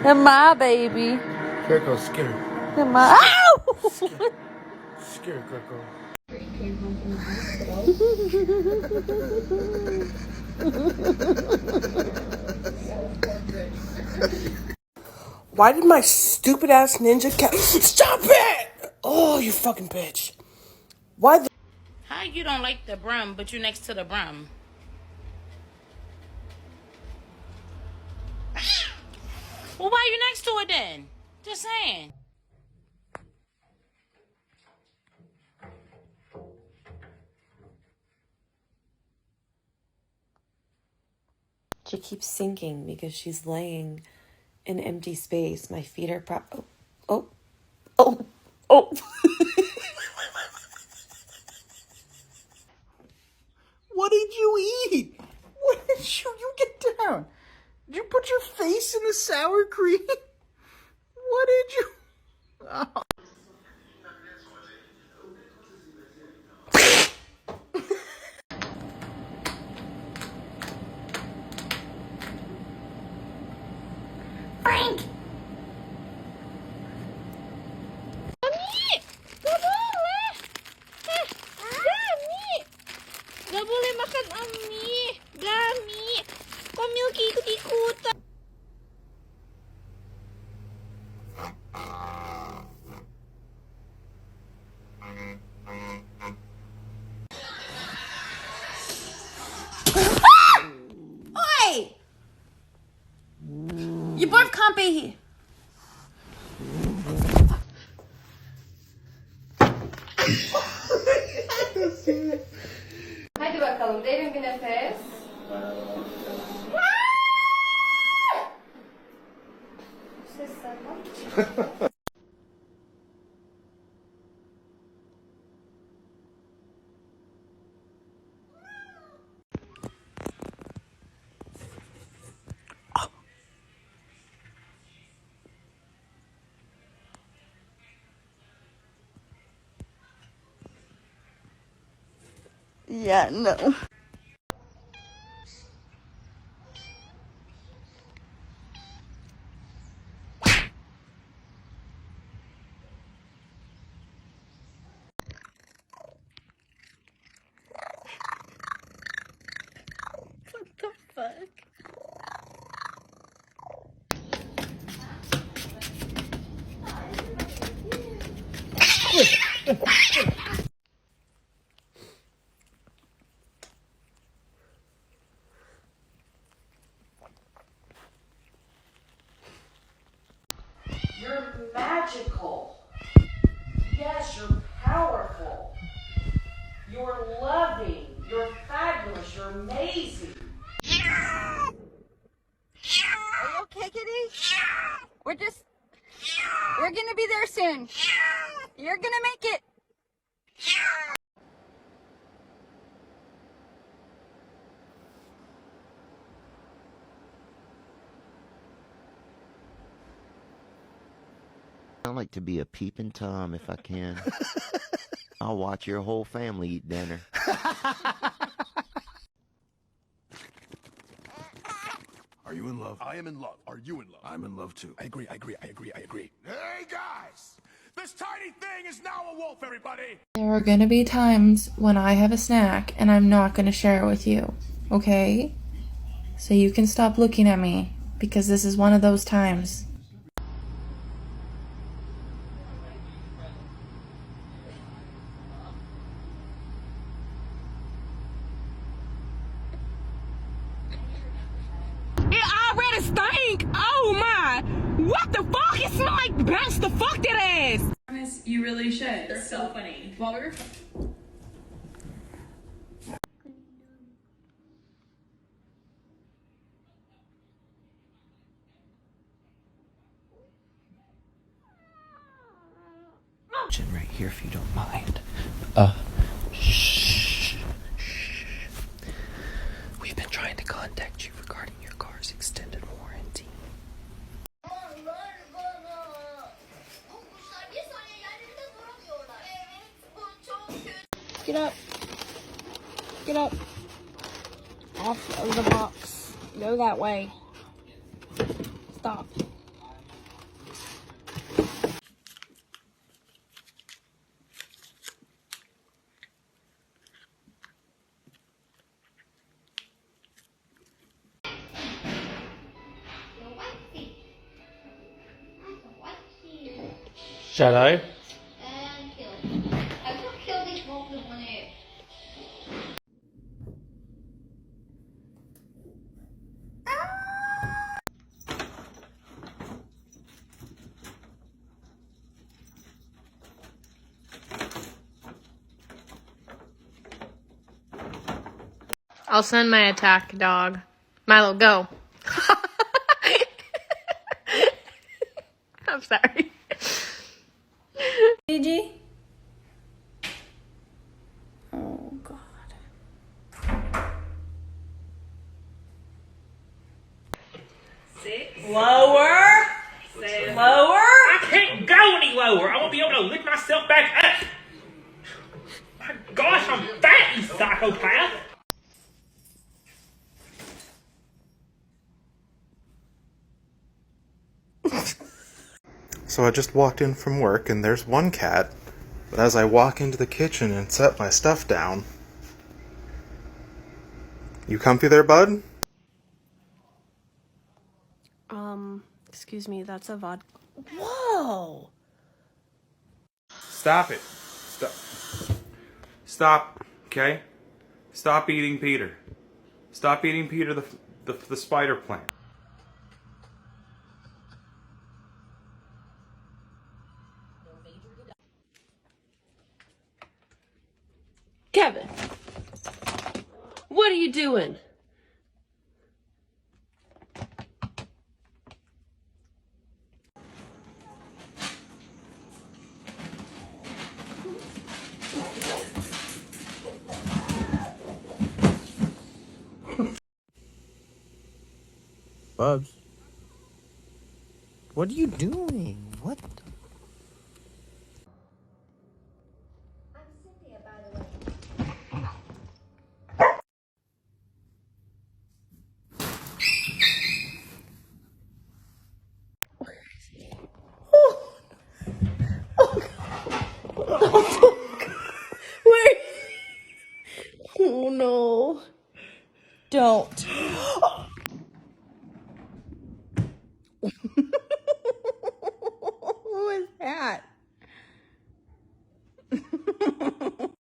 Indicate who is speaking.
Speaker 1: And my baby.
Speaker 2: Kirko, Skinner.
Speaker 1: And my ow!
Speaker 2: Skinner, Kirko.
Speaker 3: Came home from the hospital.
Speaker 2: Why did my stupid ass ninja cat stop it? Oh, you fucking bitch. Why the
Speaker 4: How you don't like the brum, but you next to the brum? Well, why you next to it then? Just saying.
Speaker 5: She keeps sinking because she's laying in empty space. My feet are oh.
Speaker 6: What did you eat? What did you get down? Did you put your face in the sour cream? What did you? Oh.
Speaker 4: Frank! Gak boleh makan Ami. Gami. Kok Milky ikut-ikutan?
Speaker 7: Oi! You both can't be here.
Speaker 3: Hadi bakalım derin bir nefes. Ses senden.
Speaker 6: Yeah, no.
Speaker 7: What the fuck?
Speaker 2: You're magical. Yes, you're powerful. You're loving. You're fabulous. You're amazing.
Speaker 7: Are you okay, kitty? We're gonna be there soon. You're gonna make it.
Speaker 8: I like to be a peeping Tom if I can. I'll watch your whole family eat dinner.
Speaker 9: Are you in love? I am in love. Are you in love? I'm in love too. I agree. Hey guys! This tiny thing is now a wolf, everybody!
Speaker 10: There are gonna be times when I have a snack and I'm not gonna share it with you, okay? So you can stop looking at me, because this is one of those times.
Speaker 4: It already stink! Oh my! What the fuck? It smell like bounce the fuck that ass!
Speaker 10: You really should.
Speaker 7: They're so funny.
Speaker 10: While we were
Speaker 6: Right here, if you don't mind. Shh. We've been trying to contact you regarding your car's extended warranty.
Speaker 1: Get up. Get up. Off of the box.
Speaker 7: Go that way. Stop.
Speaker 2: Shadow.
Speaker 3: And kill. I will kill this wolf with one egg.
Speaker 7: I'll send my attack dog. Milo, go. I'm sorry.
Speaker 10: Gigi? Oh, God.
Speaker 4: Lower. Lower. I can't go any lower. I won't be able to lift myself back up. My gosh, I'm fat, you psychopath.
Speaker 11: So I just walked in from work and there's one cat, but as I walk into the kitchen and set my stuff down... You comfy there, bud?
Speaker 12: Excuse me, that's a vodka.
Speaker 2: Whoa!
Speaker 11: Stop it. Stop. Stop, okay? Stop eating Peter. Stop eating Peter the spider plant.
Speaker 12: Kevin, what are you doing?
Speaker 6: Bubs, what are you doing? What?
Speaker 10: Wait. Oh, no. Don't.